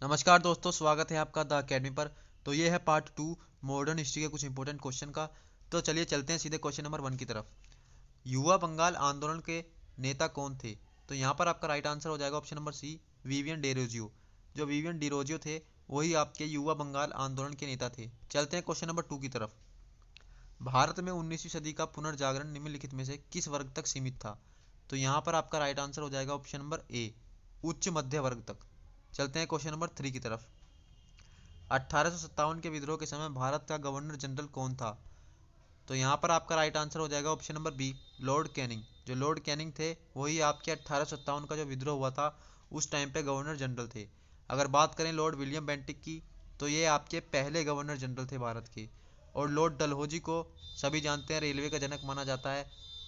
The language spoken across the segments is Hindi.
नमस्कार दोस्तों, स्वागत है आपका द अकेडमी पर। तो ये है पार्ट 2 मॉडर्न हिस्ट्री के कुछ इंपॉर्टेंट क्वेश्चन का। तो चलिए चलते हैं सीधे क्वेश्चन नंबर 1 की तरफ। युवा बंगाल आंदोलन के नेता कौन थे? तो यहाँ पर आपका राइट आंसर हो जाएगा option number C, Vivian Derozio. जो विवियन डिरोजियो थे वही आपके युवा बंगाल आंदोलन के नेता थे। चलते हैं क्वेश्चन नंबर 2 की तरफ। भारत में 19वीं सदी का पुनर्जागरण निम्नलिखित में से किस वर्ग तक सीमित था? तो यहाँ पर आपका राइट आंसर हो जाएगा ऑप्शन नंबर ए, उच्च मध्य वर्ग तक। चलते हैं क्वेश्चन नंबर 3 की तरफ। 1857 के विद्रोह के समय भारत का गवर्नर जनरल कौन था? तो यहाँ पर आपका राइट आंसर हो जाएगा option number B, Lord Canning. जो लॉर्ड कैनिंग थे वही आपके 1857 का जो विद्रोह हुआ था उस टाइम पे गवर्नर जनरल थे। अगर बात करें लॉर्ड विलियम बेंटिक की, तो ये आपके पहले गवर्नर जनरल थे भारत के। और लॉर्ड डलहौजी को सभी जानते हैं रेलवे का जनक माना जाता है।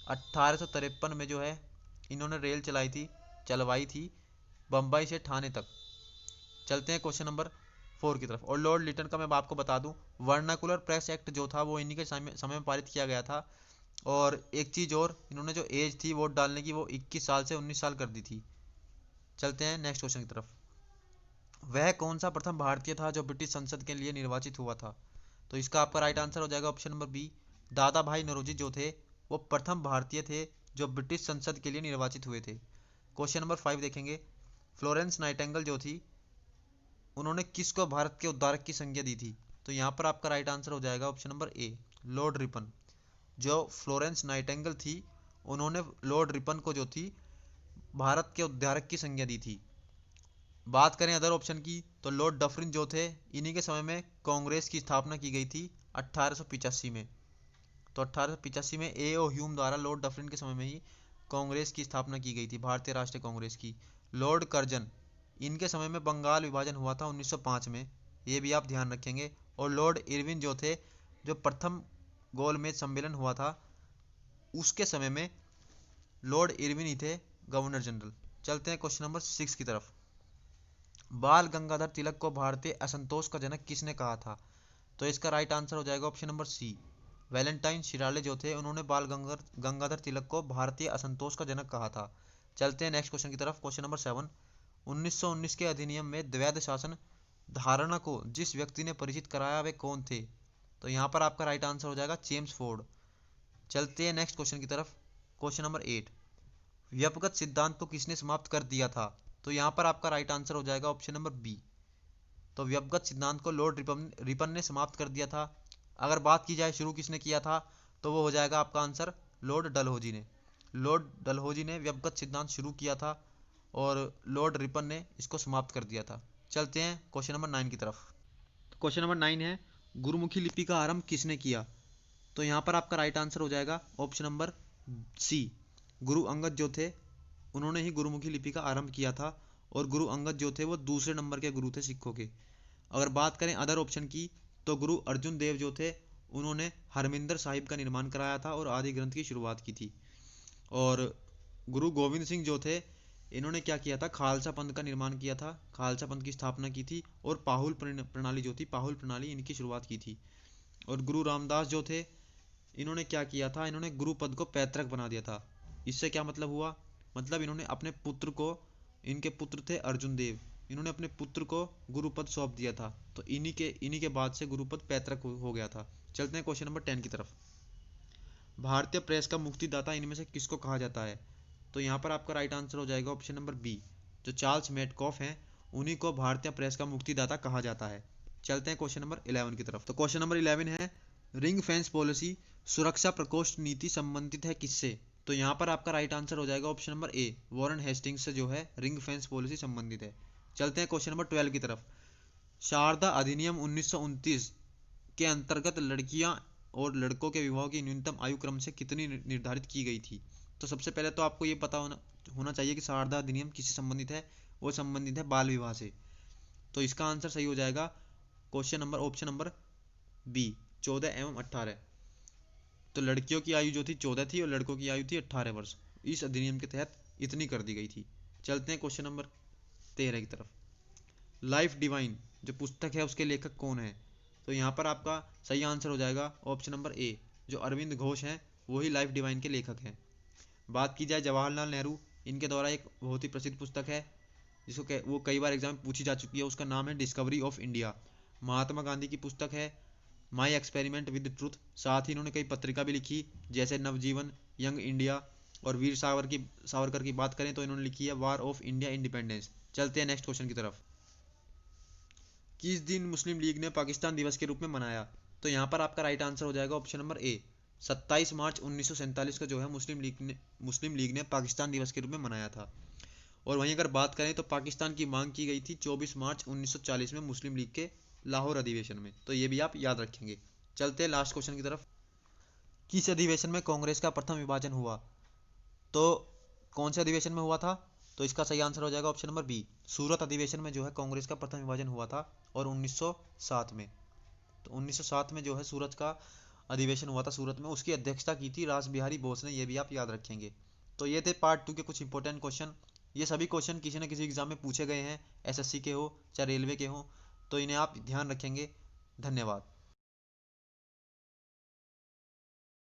1853 में जो है इन्होंने रेल चलवाई थी बम्बई से ठाणे तक। चलते हैं क्वेश्चन नंबर 4 की तरफ। और लॉर्ड लिटन का मैं आपको बता दूं, वर्नाकुलर प्रेस एक्ट जो था वो इन्हीं के समय में पारित किया गया था। और एक चीज़ और, इन्होंने जो एज थी वोट डालने की वो 21 साल से 19 साल कर दी थी। चलते हैं नेक्स्ट क्वेश्चन की तरफ। वह कौन सा प्रथम भारतीय था जो ब्रिटिश संसद के लिए निर्वाचित हुआ था? तो इसका आपका राइट आंसर हो जाएगा ऑप्शन नंबर बी, दादा भाई नौरोजी जो थे वो प्रथम भारतीय थे जो ब्रिटिश संसद के लिए निर्वाचित हुए थे। क्वेश्चन नंबर 5 देखेंगे। फ्लोरेंस नाइटेंगल जो थी उन्होंने किसको भारत के उद्धारक की संज्ञा दी थी? तो यहाँ पर आपका राइट आंसर हो जाएगा option number A, Lord Ripon. जो फ्लोरेंस नाइटेंगल थी उन्होंने लॉर्ड रिपन को जो थी भारत के उद्धारक की संज्ञा दी थी। बात करें अदर ऑप्शन की, तो लॉर्ड डफरिन जो थे इन्हीं के समय में कांग्रेस की स्थापना की गई थी 1885 में। तो 1885 में ए ओ ह्यूम द्वारा लॉर्ड डफरिन के समय में ही कांग्रेस की स्थापना की गई थी, भारतीय राष्ट्रीय कांग्रेस की। लॉर्ड कर्जन, इनके समय में बंगाल विभाजन हुआ था 1905 में, ये भी आप ध्यान रखेंगे। और लॉर्ड इरविन जो थे, जो प्रथम गोलमेज सम्मेलन हुआ था उसके समय में लॉर्ड इरविन ही थे गवर्नर जनरल। चलते हैं क्वेश्चन नंबर 6 की तरफ। बाल गंगाधर तिलक को भारतीय असंतोष का जनक किसने कहा था? तो इसका राइट आंसर हो जाएगा ऑप्शन नंबर सी, वैलेंटाइन शिराले जो थे उन्होंने बाल गंगाधर तिलक को भारतीय असंतोष का जनक कहा था। चलते हैं नेक्स्ट क्वेश्चन की तरफ। Question number 7। 1919 के अधिनियम में द्वैध शासन धारणा को जिस व्यक्ति ने परिचित कराया वे कौन थे? तो यहाँ पर आपका राइट आंसर हो जाएगा जेम्स फोर्ड। चलते हैं नेक्स्ट क्वेश्चन की तरफ। Question number 8। व्यपगत सिद्धांत को किसने समाप्त कर दिया था? तो यहाँ पर आपका राइट आंसर हो जाएगा ऑप्शन नंबर बी। तो व्यपगत सिद्धांत को लॉर्ड रिपन ने समाप्त कर दिया था। अगर बात की जाए शुरू किसने किया था, तो वो हो जाएगा आपका आंसर लॉर्ड डलहौजी ने। लॉर्ड डलहौजी ने व्यपगत सिद्धांत शुरू किया था और लॉर्ड रिपन ने इसको समाप्त कर दिया था। चलते हैं क्वेश्चन नंबर 9 की तरफ। क्वेश्चन नंबर 9 है, गुरुमुखी लिपि का आरंभ किसने किया? तो यहाँ पर आपका राइट आंसर हो जाएगा ऑप्शन नंबर सी, गुरु अंगद जो थे उन्होंने ही गुरुमुखी लिपि का आरंभ किया था। और गुरु अंगद जो थे वो दूसरे नंबर के गुरु थे सिखों के। अगर बात करें अदर ऑप्शन की, तो गुरु अर्जुन देव जो थे उन्होंने हरमिंदर साहिब का निर्माण कराया था और आदि ग्रंथ की शुरुआत की थी। और गुरु गोविंद सिंह जो थे इन्होंने क्या किया था, खालसा पंथ का निर्माण किया था, खालसा पंथ की स्थापना की थी। और पाहुल प्रणाली जो थी, पाहुल प्रणाली इनकी शुरुआत की थी। और गुरु रामदास जो थे इन्होंने क्या किया था, इन्होंने गुरु पद को पैतृक बना दिया था। इससे क्या मतलब हुआ, मतलब इन्होंने अपने पुत्र को, इनके पुत्र थे अर्जुन देव, इन्होंने अपने पुत्र को गुरुपद सौंप दिया था। तो इन्हीं के बाद से गुरुपद पैतृक हो गया था। चलते हैं क्वेश्चन नंबर 10 की तरफ। भारतीय प्रेस का मुक्तिदाता इनमें से किसको कहा जाता है? तो यहाँ पर आपका राइट आंसर हो जाएगा ऑप्शन नंबर बी, जो चार्ल्स मेडकॉफ हैं उन्हीं को भारतीय प्रेस का मुक्तिदाता कहा जाता है। चलते हैं क्वेश्चन नंबर 11 की तरफ। तो क्वेश्चन नंबर 11 है, रिंग फेंस पॉलिसी सुरक्षा प्रकोष्ठ नीति संबंधित है किससे? तो यहाँ पर आपका राइट आंसर हो जाएगा option number A, Warren Hastings से जो है रिंग फेंस पॉलिसी संबंधित है। चलते हैं क्वेश्चन नंबर 12 की तरफ। शारदा अधिनियम 1929 के अंतर्गत लड़कियां और लड़कों के विवाह की न्यूनतम आयु क्रम से कितनी निर्धारित की गई थी? तो सबसे पहले तो आपको ये पता होना चाहिए कि शारदा अधिनियम किससे संबंधित है, वो संबंधित है बाल विवाह से। तो इसका आंसर सही हो जाएगा question number option number B, 14 एवं 18। तो लड़कियों की आयु जो थी 14 थी और लड़कों की आयु थी 18 वर्ष। इस अधिनियम के तहत इतनी कर दी गई थी। चलते हैं क्वेश्चन नंबर 13 की तरफ। लाइफ डिवाइन जो पुस्तक है उसके लेखक कौन है? तो यहाँ पर आपका सही आंसर हो जाएगा ऑप्शन नंबर ए, जो अरविंद घोष हैं वही लाइफ डिवाइन के लेखक हैं। बात की जाए जवाहरलाल नेहरू, इनके द्वारा एक बहुत ही प्रसिद्ध पुस्तक है वो कई बार एग्जाम में पूछी जा चुकी है, उसका नाम है discovery of India. Mahatma Gandhi की पुस्तक है माई एक्सपेरिमेंट विद ट्रूथ। साथ ही इन्होंने कई पत्रिका भी लिखी, जैसे नवजीवन, यंग इंडिया, और वीर सावरकर की बात करें तो इन्होंने लिखी है वार ऑफ इंडिया इंडिपेंडेंस। चलते हैं नेक्स्ट क्वेश्चन की तरफ। किस दिन मुस्लिम लीग ने पाकिस्तान दिवस के रूप में मनाया? तो यहाँ पर आपका राइट आंसर हो जाएगा ऑप्शन नंबर ए, 27 मार्च 1947 को जो है मुस्लिम लीग ने पाकिस्तान दिवस के रूप में मनाया था। और वहीं अगर बात करें तो पाकिस्तान की मांग की गई थी 24 मार्च 1940 में मुस्लिम लीग के लाहौर अधिवेशन में, तो ये भी आप याद रखेंगे। चलते हैं लास्ट क्वेश्चन की तरफ। किस अधिवेशन में कांग्रेस का प्रथम विभाजन हुआ? तो कौन से अधिवेशन में हुआ था? तो इसका सही आंसर हो जाएगा ऑप्शन नंबर बी, सूरत अधिवेशन में जो है कांग्रेस का प्रथम विभाजन हुआ था, और 1907 में। तो 1907 में जो है सूरत का अधिवेशन हुआ था, सूरत में उसकी अध्यक्षता की थी रास बिहारी बोस ने, ये भी आप याद रखेंगे। तो ये थे पार्ट 2 के कुछ इंपॉर्टेंट क्वेश्चन। ये सभी क्वेश्चन किसी न किसी एग्जाम में पूछे गए हैं, एसएससी के हो चाहे रेलवे के हो, तो इन्हें आप ध्यान रखेंगे। धन्यवाद।